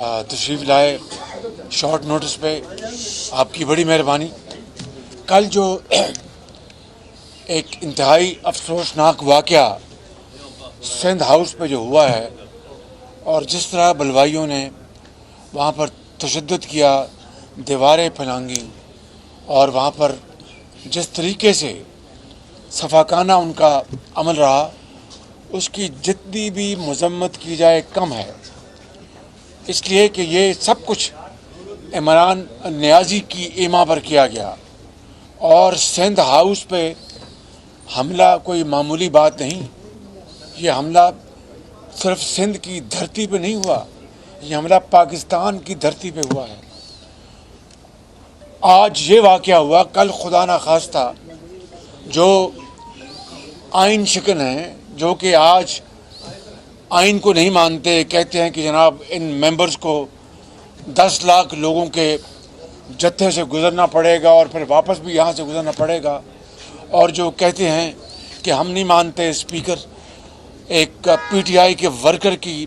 تشریف لائے short notice پہ، آپ کی بڑی مہربانی۔ کل جو ایک انتہائی افسوسناک واقعہ سندھ ہاؤس پہ جو ہوا ہے، اور جس طرح بلوائیوں نے وہاں پر تشدد کیا، دیواریں پھلانگی، اور وہاں پر جس طریقے سے صفاقانہ ان کا عمل رہا، اس کی جتنی بھی مذمت کی جائے کم ہے، اس لیے کہ یہ سب کچھ عمران نیازی کی ایما پر کیا گیا۔ اور سندھ ہاؤس پہ حملہ کوئی معمولی بات نہیں، یہ حملہ صرف سندھ کی دھرتی پہ نہیں ہوا، یہ حملہ پاکستان کی دھرتی پہ ہوا ہے۔ آج یہ واقعہ ہوا، کل خدا نخواستہ جو آئین شکن ہیں، جو کہ آج آئین کو نہیں مانتے، کہتے ہیں کہ جناب ان ممبرز کو 10 لاکھ لوگوں کے جتھے سے گزرنا پڑے گا اور پھر واپس بھی یہاں سے گزرنا پڑے گا، اور جو کہتے ہیں کہ ہم نہیں مانتے، اسپیکر ایک پی ٹی آئی کے ورکر کی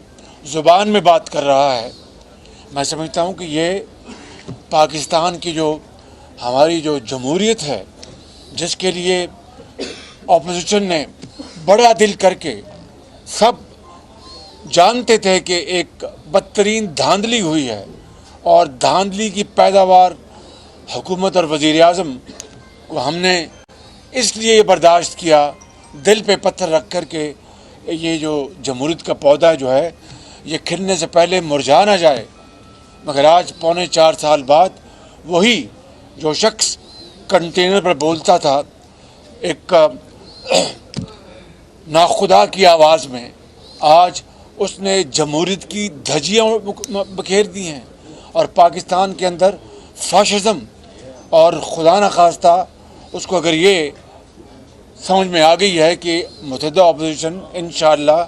زبان میں بات کر رہا ہے۔ میں سمجھتا ہوں کہ یہ پاکستان کی جو ہماری جو جمہوریت ہے، جس کے لیے اپوزیشن نے بڑا دل کر کے سب جانتے تھے کہ ایک بدترین دھاندلی ہوئی ہے، اور دھاندلی کی پیداوار حکومت اور وزیر اعظم کو ہم نے اس لیے یہ برداشت کیا، دل پہ پتھر رکھ کر کے یہ جو جمہوریت کا پودا جو ہے یہ کھلنے سے پہلے مرجھا نہ جائے۔ مگر آج 4.25 سال بعد وہی جو شخص کنٹینر پر بولتا تھا ایک ناخدا کی آواز میں، آج اس نے جمہوریت کی دھجیاں بکھیر دی ہیں، اور پاکستان کے اندر فاشزم، اور خدا نخواستہ اس کو اگر یہ سمجھ میں آ گئی ہے کہ متحدہ اپوزیشن انشاءاللہ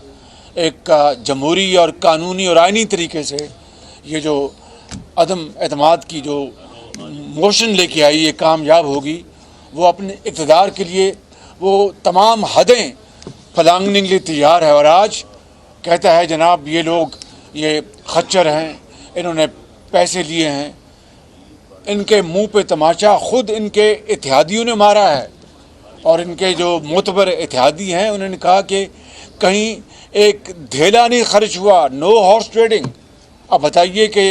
ایک جمہوری اور قانونی اور آئینی طریقے سے یہ جو عدم اعتماد کی جو موشن لے کے آئی، یہ کامیاب ہوگی، وہ اپنے اقتدار کے لیے وہ تمام حدیں پھلانگنے کے لیے تیار ہے۔ اور آج کہتا ہے جناب یہ لوگ یہ خچر ہیں، انہوں نے پیسے لیے ہیں، ان کے منہ پہ تماشا خود ان کے اتحادیوں نے مارا ہے، اور ان کے جو معتبر اتحادی ہیں انہوں نے کہا کہ کہیں ایک دھیلا نہیں خرچ ہوا، نو ہارس ٹریڈنگ۔ اب بتائیے کہ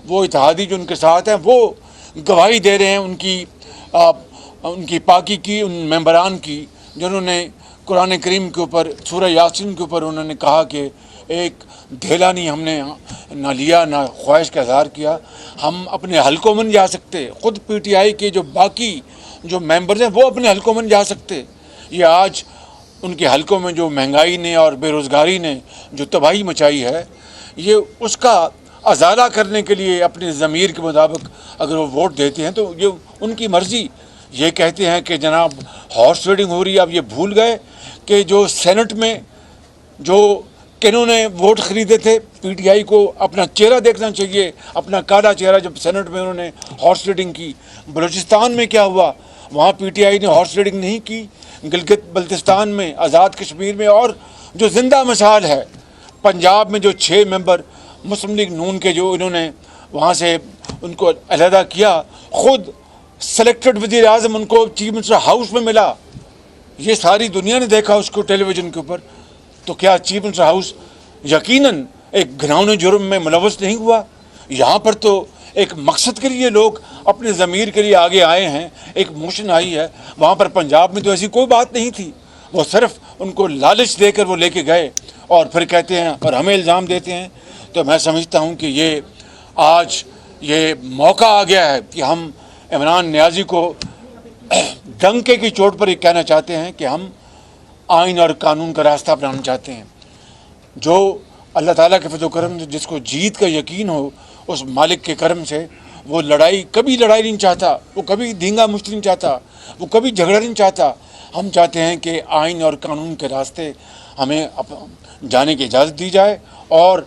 وہ اتحادی جو ان کے ساتھ ہیں وہ گواہی دے رہے ہیں ان کی پاکی کی، ان ممبران کی جنہوں نے قرآن کریم کے اوپر، سورہ یاسین کے اوپر انہوں نے کہا کہ ایک دھیلا نہیں ہم نے نہ لیا، نہ خواہش کا اظہار کیا، ہم اپنے حلقوں میں نہیں جا سکتے۔ خود پی ٹی آئی کے جو باقی جو ممبرز ہیں وہ اپنے حلقوں میں نہیں جا سکتے۔ یہ آج ان کے حلقوں میں جو مہنگائی نے اور بے روزگاری نے جو تباہی مچائی ہے، یہ اس کا ازالہ کرنے کے لیے اپنے ضمیر کے مطابق اگر وہ ووٹ دیتے ہیں تو یہ ان کی مرضی۔ یہ کہتے ہیں کہ جناب ہارس ٹریڈنگ ہو رہی ہے، اب یہ بھول گئے کہ جو سینٹ میں جو کنہوں نے ووٹ خریدے تھے، پی ٹی آئی کو اپنا چہرہ دیکھنا چاہیے، اپنا کالا چہرہ، جب سینٹ میں انہوں نے ہارس ٹریڈنگ کی۔ بلوچستان میں کیا ہوا؟ وہاں پی ٹی آئی نے ہارس ٹریڈنگ نہیں کی۔ گلگت بلتستان میں، آزاد کشمیر میں، اور جو زندہ مثال ہے پنجاب میں جو 6 ممبر مسلم لیگ نون کے جو انہوں نے وہاں سے ان کو علیحدہ کیا، خود سلیکٹڈ وزیر اعظم ان کو چیف منسٹر ہاؤس میں ملا، یہ ساری دنیا نے دیکھا اس کو ٹیلی ویژن کے اوپر۔ تو کیا چیف منسٹر ہاؤس یقیناً ایک گھناؤنے جرم میں ملوث نہیں ہوا؟ یہاں پر تو ایک مقصد کے لیے لوگ اپنے ضمیر کے لیے آگے آئے ہیں، ایک موشن آئی ہے۔ وہاں پر پنجاب میں تو ایسی کوئی بات نہیں تھی، وہ صرف ان کو لالچ دے کر وہ لے کے گئے، اور پھر کہتے ہیں اور ہمیں الزام دیتے ہیں۔ تو میں سمجھتا ہوں کہ یہ آج یہ موقع آ گیا ہے کہ ہم عمران نیازی کو ڈنکے کی چوٹ پر یہ کہنا چاہتے ہیں کہ ہم آئین اور قانون کا راستہ اپنانا چاہتے ہیں۔ جو اللہ تعالیٰ کے فضل و کرم سے جس کو جیت کا یقین ہو، اس مالک کے کرم سے وہ کبھی لڑائی نہیں چاہتا، وہ کبھی دھینگا مشتی نہیں چاہتا، وہ کبھی جھگڑا نہیں چاہتا۔ ہم چاہتے ہیں کہ آئین اور قانون کے راستے ہمیں جانے کی اجازت دی جائے، اور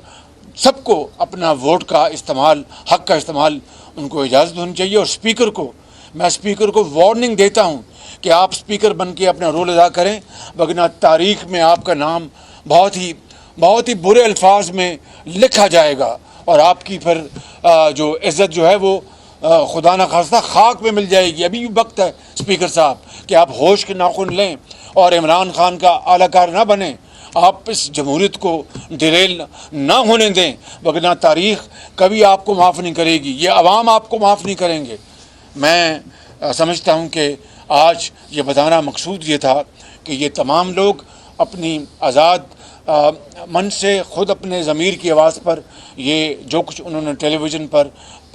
سب کو اپنا ووٹ کا استعمال، حق کا استعمال ان کو اجازت ہونی چاہیے۔ اور میں اسپیکر کو وارننگ دیتا ہوں کہ آپ اسپیکر بن کے اپنا رول ادا کریں، ورنہ تاریخ میں آپ کا نام بہت ہی برے الفاظ میں لکھا جائے گا، اور آپ کی پھر جو عزت جو ہے وہ خدا نہ خواستہ خاک میں مل جائے گی. ابھی بھی وقت ہے اسپیکر صاحب کہ آپ ہوش کے ناخن لیں اور عمران خان کا اعلی کار نہ بنیں. آپ اس جمہوریت کو ڈیریل نہ ہونے دیں، وگرنہ تاریخ کبھی آپ کو معاف نہیں کرے گی، یہ عوام آپ کو معاف نہیں کریں گے. میں سمجھتا ہوں کہ آج یہ بتانا مقصود یہ تھا کہ یہ تمام لوگ اپنی آزاد من سے خود اپنے ضمیر کی آواز پر یہ جو کچھ انہوں نے ٹیلی ویژن پر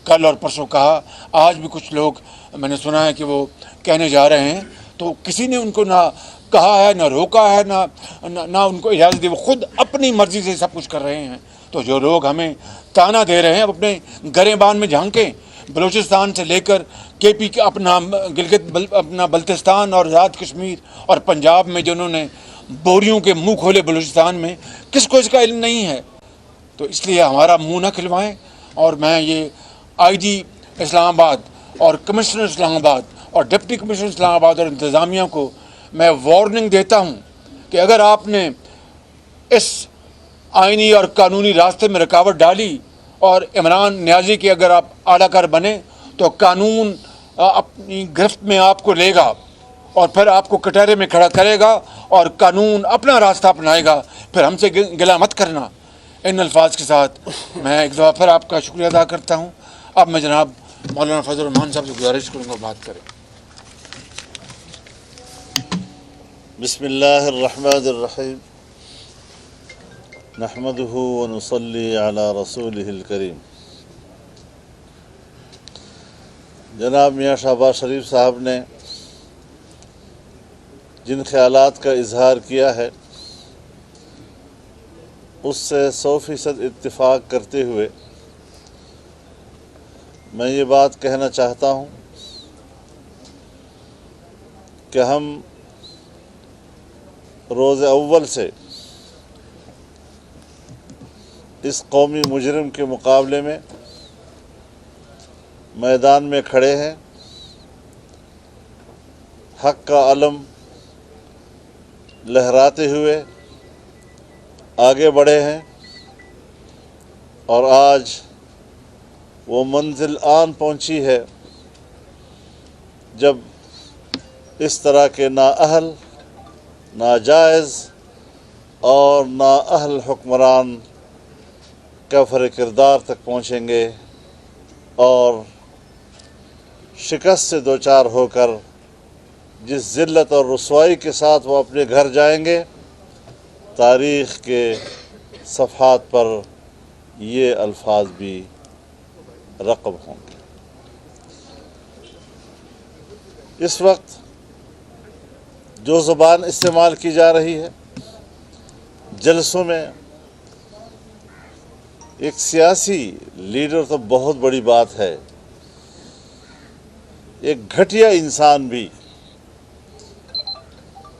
کل اور پرسوں کہا، آج بھی کچھ لوگ میں نے سنا ہے کہ وہ کہنے جا رہے ہیں، تو کسی نے ان کو نہ کہا ہے، نہ روکا ہے، نہ ان کو اجازت دی، وہ خود اپنی مرضی سے سب کچھ کر رہے ہیں. تو جو لوگ ہمیں تانا دے رہے ہیں اب اپنے گریبان میں جھانکیں. بلوچستان سے لے کر کے پی کے اپنا گلگت اپنا بلتستان اور آزاد کشمیر اور پنجاب میں جنہوں نے بوریوں کے منہ کھولے بلوچستان میں، کس کو اس کا علم نہیں ہے؟ تو اس لیے ہمارا منہ نہ کھلوائیں. اور میں یہ آئی جی اسلام آباد اور کمشنر اسلام آباد اور ڈپٹی کمشنر اسلام آباد اور انتظامیہ کو میں وارننگ دیتا ہوں کہ اگر آپ نے اس آئینی اور قانونی راستے میں رکاوٹ ڈالی اور عمران نیازی کے اگر آپ اعلیٰ کار بنے تو قانون اپنی گرفت میں آپ کو لے گا اور پھر آپ کو کٹہرے میں کھڑا کرے گا اور قانون اپنا راستہ اپنائے گا. پھر ہم سے گلہ مت کرنا. ان الفاظ کے ساتھ میں ایک دفعہ پھر آپ کا شکریہ ادا کرتا ہوں. اب میں جناب مولانا فضل الرحمان صاحب سے گزارش کروں گا بات کریں. بسم اللہ الرحمن الرحیم نحمده ونصلی علی رسولہ الکریم. جناب میاں شہباز شریف صاحب نے جن خیالات کا اظہار کیا ہے اس سے 100% اتفاق کرتے ہوئے میں یہ بات کہنا چاہتا ہوں کہ ہم روز اول سے اس قومی مجرم کے مقابلے میں میدان میں کھڑے ہیں، حق کا علم لہراتے ہوئے آگے بڑھے ہیں، اور آج وہ منزل آن پہنچی ہے جب اس طرح کے نااہل، ناجائز اور نااہل حکمران کفر کردار تک پہنچیں گے اور شکست سے دوچار ہو کر جس ذلت اور رسوائی کے ساتھ وہ اپنے گھر جائیں گے، تاریخ کے صفحات پر یہ الفاظ بھی رقم ہوں گے. اس وقت جو زبان استعمال کی جا رہی ہے جلسوں میں، ایک سیاسی لیڈر تو بہت بڑی بات ہے، ایک گھٹیا انسان بھی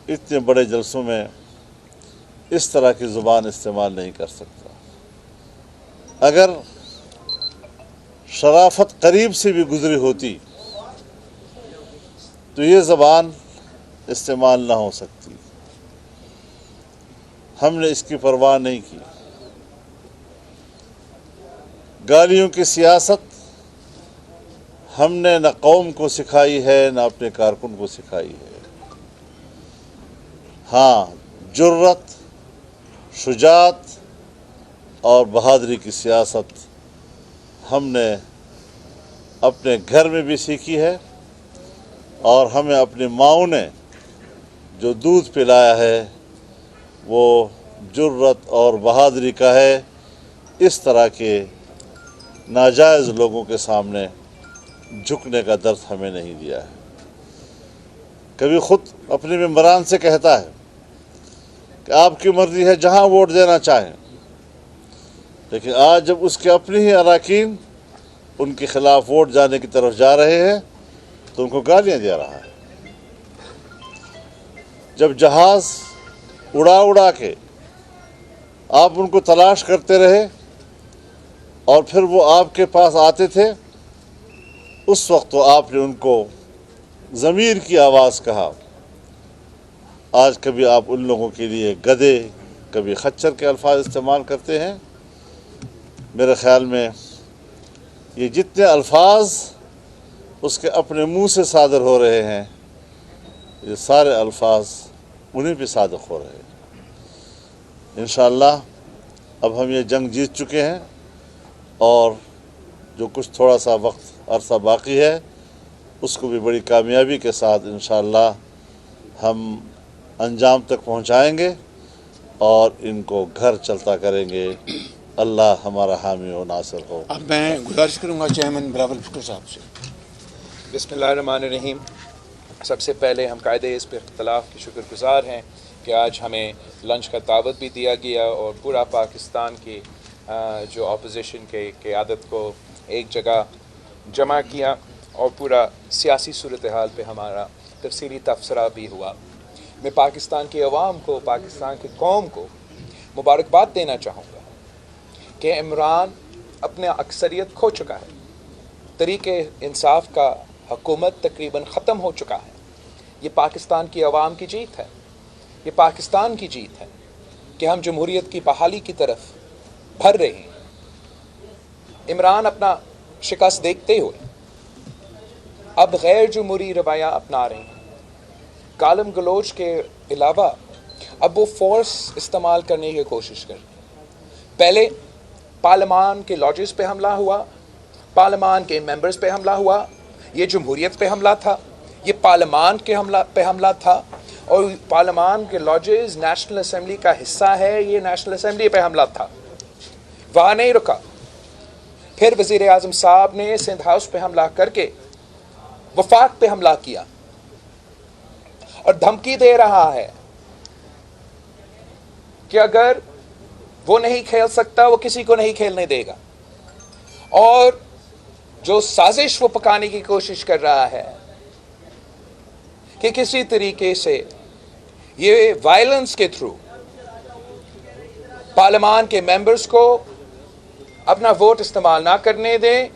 اتنے بڑے جلسوں میں اس طرح کی زبان استعمال نہیں کر سکتا. اگر شرافت قریب سے بھی گزری ہوتی تو یہ زبان استعمال نہ ہو سکتی. ہم نے اس کی پرواہ نہیں کی. گالیوں کی سیاست ہم نے نہ قوم کو سکھائی ہے نہ اپنے کارکن کو سکھائی ہے. ہاں، جرت، شجاعت اور بہادری کی سیاست ہم نے اپنے گھر میں بھی سیکھی ہے، اور ہمیں اپنی ماؤں نے جو دودھ پلایا ہے وہ جرت اور بہادری کا ہے. اس طرح کے ناجائز لوگوں کے سامنے جھکنے کا درس ہمیں نہیں دیا ہے. کبھی خود اپنے ممبران سے کہتا ہے کہ آپ کی مرضی ہے جہاں ووٹ دینا چاہیں، لیکن آج جب اس کے اپنے ہی اراکین ان کے خلاف ووٹ جانے کی طرف جا رہے ہیں تو ان کو گالیاں دے رہا ہے. جب جہاز اڑا کے آپ ان کو تلاش کرتے رہے اور پھر وہ آپ کے پاس آتے تھے، اس وقت تو آپ نے ان کو ضمیر کی آواز کہا. آج کبھی آپ ان لوگوں کے لیے گدھے، کبھی خچر کے الفاظ استعمال کرتے ہیں. میرے خیال میں یہ جتنے الفاظ اس کے اپنے منہ سے صادر ہو رہے ہیں یہ سارے الفاظ انہیں پہ صادق ہو رہے ہیں. انشاءاللہ اب ہم یہ جنگ جیت چکے ہیں اور جو کچھ تھوڑا سا وقت عرصہ باقی ہے اس کو بھی بڑی کامیابی کے ساتھ انشاءاللہ ہم انجام تک پہنچائیں گے اور ان کو گھر چلتا کریں گے. اللہ ہمارا حامی و ناصر ہو. اب میں گزارش کروں گا چیئرمین بلاول بھٹو صاحب سے. بسم اللہ الرحمن الرحیم. سب سے پہلے ہم قائد اس پہ اختلاف کے شکر گزار ہیں کہ آج ہمیں لنچ کا دعوت بھی دیا گیا اور پورا پاکستان کی جو اپوزیشن کے قیادت کو ایک جگہ جمع کیا اور پورا سیاسی صورتحال پہ ہمارا تفصیلی تبصرہ بھی ہوا. میں پاکستان کی عوام کو، پاکستان کی قوم کو مبارکباد دینا چاہوں گا کہ عمران اپنے اکثریت کھو چکا ہے. طریق انصاف کا حکومت تقریباً ختم ہو چکا ہے. یہ پاکستان کی عوام کی جیت ہے، یہ پاکستان کی جیت ہے کہ ہم جمہوریت کی بحالی کی طرف بڑھ رہے ہیں. عمران اپنا شکست دیکھتے ہوئے اب غیر جمہوری رویہ اپنا رہے ہیں. گالم گلوچ کے علاوہ اب وہ فورس استعمال کرنے کی کوشش کر رہے ہیں. پہلے پارلیمان کے لاجز پہ حملہ ہوا، پارلیمان کے ممبرز پہ حملہ ہوا. یہ جمہوریت پہ حملہ تھا، یہ پارلیمان کے پہ حملہ تھا اور پارلیمان کے لاجز نیشنل اسمبلی کا حصہ ہے، یہ نیشنل اسمبلی پہ حملہ تھا. وہاں نہیں رکا، پھر وزیر اعظم صاحب نے سندھ ہاؤس پہ حملہ کر کے وفاق پہ حملہ کیا اور دھمکی دے رہا ہے کہ اگر وہ نہیں کھیل سکتا وہ کسی کو نہیں کھیلنے دے گا. اور جو سازش وہ پکانے کی کوشش کر رہا ہے کہ کسی طریقے سے یہ وائلنس کے تھرو پارلیمان کے ممبرز کو اپنا ووٹ استعمال نہ کرنے دیں،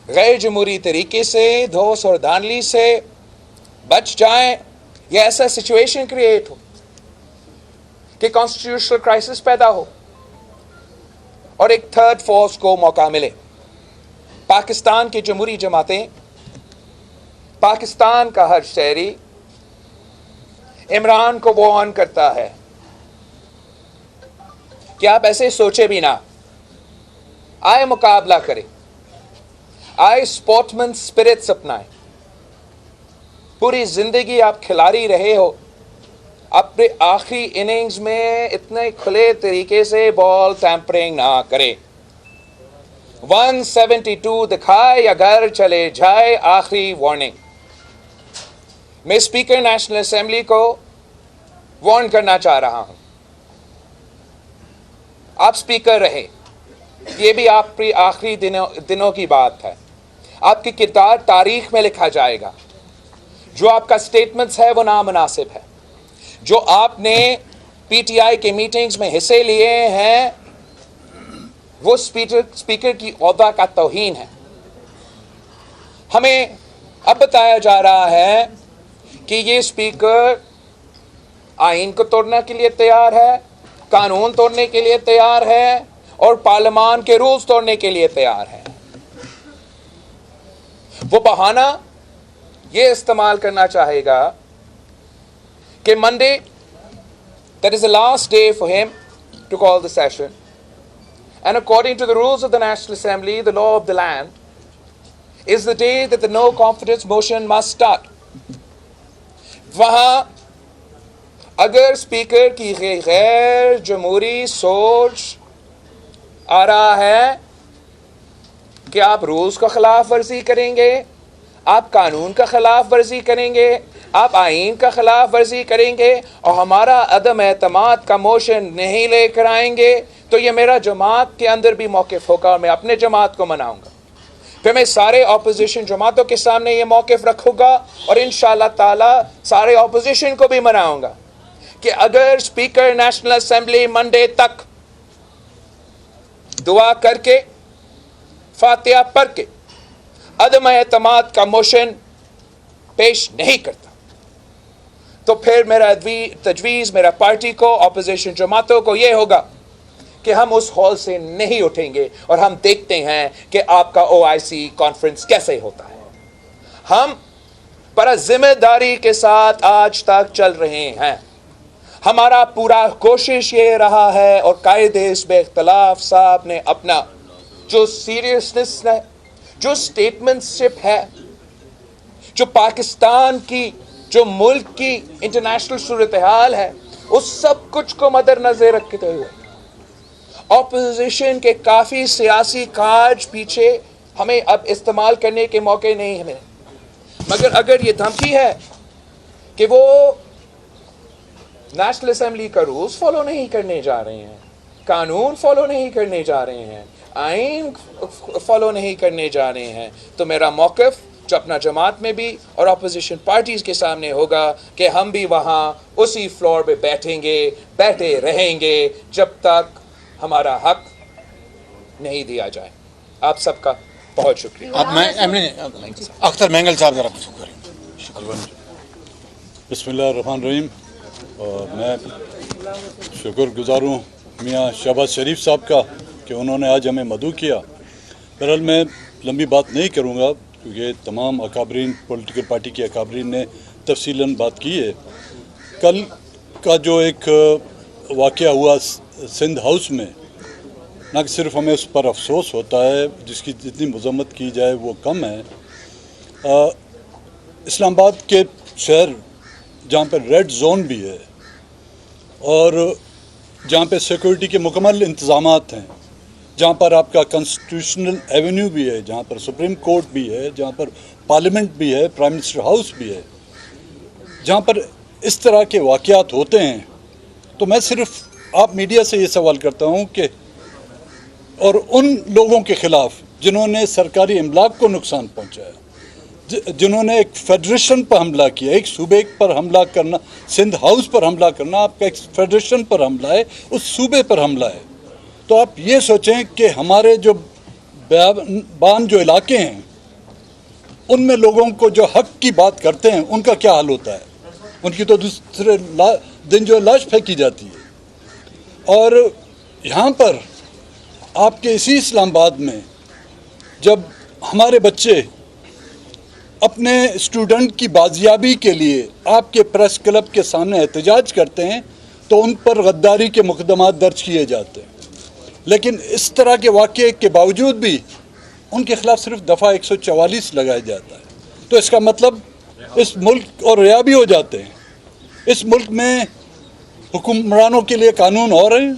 غیر جمہوری طریقے سے دھوس اور دھاندلی سے بچ جائیں. یہ ایسا سچویشن کریٹ ہو کہ کانسٹیٹیوشنل کرائسس پیدا ہو اور ایک تھرڈ فورس کو موقع ملے. پاکستان کی جمہوری جماعتیں، پاکستان کا ہر شہری عمران کو وارن کرتا ہے کہ آپ ایسے سوچے بھی نہ، آئے مقابلہ کریں، آئے سپورٹمن اسپرٹس اپنائیں. پوری زندگی آپ کھلاڑی رہے ہو، اپنے آخری اننگز میں اتنے کھلے طریقے سے بال ٹیمپرنگ نہ کرے. 172 دکھائے یا گھر چلے جائے، آخری وارننگ. میں اسپیکر نیشنل اسمبلی کو وارن کرنا چاہ رہا ہوں، آپ اسپیکر رہے، یہ بھی آپ کی آخری دنوں کی بات ہے. آپ کی کردار تاریخ میں لکھا جائے گا. جو آپ کا سٹیٹمنٹس ہے وہ نامناسب ہے. جو آپ نے پی ٹی آئی کے میٹنگز میں حصے لیے ہیں وہ اسپیکر کی عہدہ کا توہین ہے. ہمیں اب بتایا جا رہا ہے کہ یہ اسپیکر آئین کو توڑنے کے لیے تیار ہے، قانون توڑنے کے لیے تیار ہے اور پارلیمان کے رولز توڑنے کے لیے تیار ہے. وہ بہانہ یہ استعمال کرنا چاہے گا کہ Monday that is the last day for him to call the session, and according to the rules of the National Assembly, the law of the land, is the day that the no confidence motion must start. وہاں اگر speaker کی غیر جمہوری سوچ آ رہا ہے کہ آپ رولز کا خلاف ورزی کریں گے، آپ قانون کا خلاف ورزی کریں گے، آپ آئین کا خلاف ورزی کریں گے اور ہمارا عدم اعتماد کا موشن نہیں لے کر آئیں گے، تو یہ میرا جماعت کے اندر بھی موقف ہوگا اور میں اپنے جماعت کو مناؤں گا. پھر میں سارے اپوزیشن جماعتوں کے سامنے یہ موقف رکھوں گا اور انشاءاللہ تعالی سارے اپوزیشن کو بھی مناؤں گا کہ اگر اسپیکر نیشنل اسمبلی منڈے تک دعا کر کے، فاتحہ پڑھ کے عدم اعتماد کا موشن پیش نہیں کرتا تو پھر میرا تجویز میرا پارٹی کو، اپوزیشن جماعتوں کو یہ ہوگا کہ ہم اس ہال سے نہیں اٹھیں گے اور ہم دیکھتے ہیں کہ آپ کا OIC کانفرنس کیسے ہوتا ہے. ہم بڑا ذمہ داری کے ساتھ آج تک چل رہے ہیں. ہمارا پورا کوشش یہ رہا ہے اور قائد حزب اختلاف صاحب نے اپنا جو سیریسنس ہے, جو سٹیٹمنٹ شپ ہے, جو پاکستان کی, جو ملک کی انٹرنیشنل صورتحال ہے, اس سب کچھ کو مد نظر رکھتے ہوئے اپوزیشن کے کافی سیاسی کارڈ پیچھے ہمیں اب استعمال کرنے کے موقع نہیں ہمیں. مگر اگر یہ دھمکی ہے کہ وہ نیشنل اسمبلی کا رولز فالو نہیں کرنے جا رہے ہیں, قانون فالو نہیں کرنے جا رہے ہیں, آئین فالو نہیں کرنے جا رہے ہیں, تو میرا موقف جو اپنا جماعت میں بھی اور اپوزیشن پارٹیز کے سامنے ہوگا کہ ہم بھی وہاں اسی فلور پہ بیٹھے رہیں گے جب تک ہمارا حق نہیں دیا جائے. آپ سب کا بہت شکریہ. اب میں اختر مینگل صاحب ذرا کچھ کریں. شکریہ. بسم اللہ الرحمن الرحیم. اور میں شکر گزار ہوں میاں شہباز شریف صاحب کا کہ انہوں نے آج ہمیں مدعو کیا. بہرحال میں لمبی بات نہیں کروں گا کیونکہ تمام اکابرین پولیٹیکل پارٹی کے اکابرین نے تفصیلاً بات کی ہے. کل کا جو ایک واقعہ ہوا سندھ ہاؤس میں, نہ صرف ہمیں اس پر افسوس ہوتا ہے, جس کی جتنی مذمت کی جائے وہ کم ہے. اسلام آباد کے شہر جہاں پہ ریڈ زون بھی ہے اور جہاں پہ سیکورٹی کے مکمل انتظامات ہیں, جہاں پر آپ کا کانسٹیٹیوشنل ایونیو بھی ہے, جہاں پر سپریم کورٹ بھی ہے, جہاں پر پارلیمنٹ بھی ہے, پرائم منسٹر ہاؤس بھی ہے, جہاں پر اس طرح کے واقعات ہوتے ہیں, تو میں صرف آپ میڈیا سے یہ سوال کرتا ہوں کہ اور ان لوگوں کے خلاف جنہوں نے سرکاری املاک کو نقصان پہنچایا, جنہوں نے ایک فیڈریشن پر حملہ کیا, ایک صوبے پر حملہ کرنا, سندھ ہاؤس پر حملہ کرنا آپ کا ایک فیڈریشن پر حملہ ہے, اس صوبے پر حملہ ہے. تو آپ یہ سوچیں کہ ہمارے جو بیابان جو علاقے ہیں ان میں لوگوں کو جو حق کی بات کرتے ہیں ان کا کیا حال ہوتا ہے. ان کی تو دوسرے دن جو لاش پھینکی جاتی ہے. اور یہاں پر آپ کے اسی اسلام آباد میں جب ہمارے بچے اپنے اسٹوڈنٹ کی بازیابی کے لیے آپ کے پریس کلب کے سامنے احتجاج کرتے ہیں تو ان پر غداری کے مقدمات درج کیے جاتے ہیں. لیکن اس طرح کے واقعے کے باوجود بھی ان کے خلاف صرف دفعہ 144 لگایا جاتا ہے. تو اس کا مطلب اس ملک اور ریا بھی ہو جاتے ہیں. اس ملک میں حکمرانوں کے لیے قانون اور ہیں,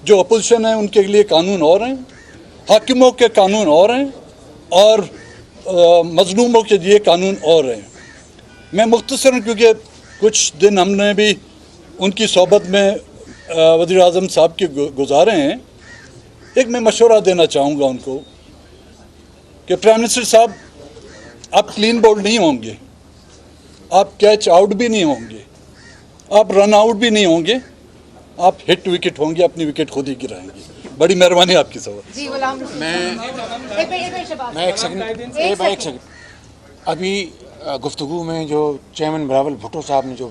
جو اپوزیشن ہیں ان کے لیے قانون اور ہیں, حاکموں کے قانون اور ہیں, اور مظلوموں کے لیے قانون اور ہیں. میں مختصراً کیونکہ کچھ دن ہم نے بھی ان کی صحبت میں وزیر اعظم صاحب کے گزارے ہیں, ایک میں مشورہ دینا چاہوں گا ان کو کہ پرائم منسٹر صاحب آپ کلین بولڈ نہیں ہوں گے, آپ کیچ آؤٹ بھی نہیں ہوں گے, آپ رن آؤٹ بھی نہیں ہوں گے, آپ ہٹ وکٹ ہوں گے, اپنی وکٹ خود ہی گرائیں گے. بڑی مہربانی آپ کی صحبت. میں ایک سیکنڈ ابھی گفتگو میں جو چیئرمین بلاول بھٹو صاحب نے جو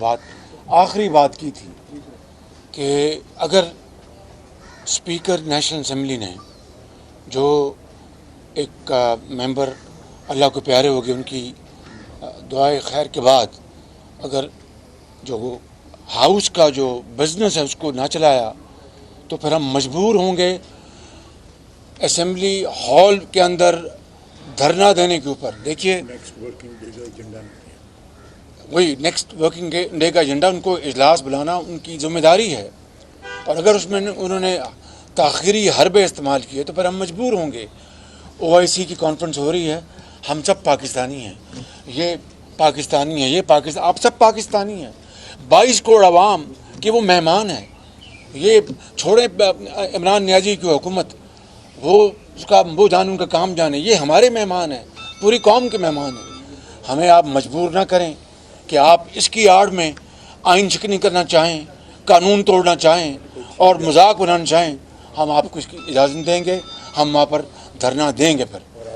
آخری بات کی تھی کہ اگر اسپیکر نیشنل اسمبلی نے جو ایک ممبر اللہ کو پیارے ہو گئے ان کی دعائے خیر کے بعد اگر جو ہاؤس کا جو بزنس ہے اس کو نہ چلایا تو پھر ہم مجبور ہوں گے اسمبلی ہال کے اندر دھرنا دینے کے اوپر. دیکھیے وہی نیکسٹ ورکنگ ڈے کا ایجنڈا ان کو اجلاس بلانا ان کی ذمہ داری ہے, اور اگر اس میں انہوں نے تاخیری حربے استعمال کیے تو پھر ہم مجبور ہوں گے. OIC کی کانفرنس ہو رہی ہے, ہم سب پاکستانی ہیں, یہ پاکستانی ہیں, یہ پاکستان, آپ سب پاکستانی ہیں. 22 کروڑ عوام کے وہ مہمان ہیں. یہ چھوڑیں عمران نیازی کی حکومت, وہ اس کا وہ جان ان کا کام جانے, یہ ہمارے مہمان ہیں, پوری قوم کے مہمان ہیں. ہمیں آپ مجبور نہ کریں کہ آپ اس کی آڑ میں آئین شکنی کرنا چاہیں, قانون توڑنا چاہیں اور مذاق بنانا چاہیں. ہم آپ کو اس کی اجازت دیں گے, ہم وہاں پر دھرنا دیں گے. پھر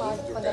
5-15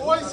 OIC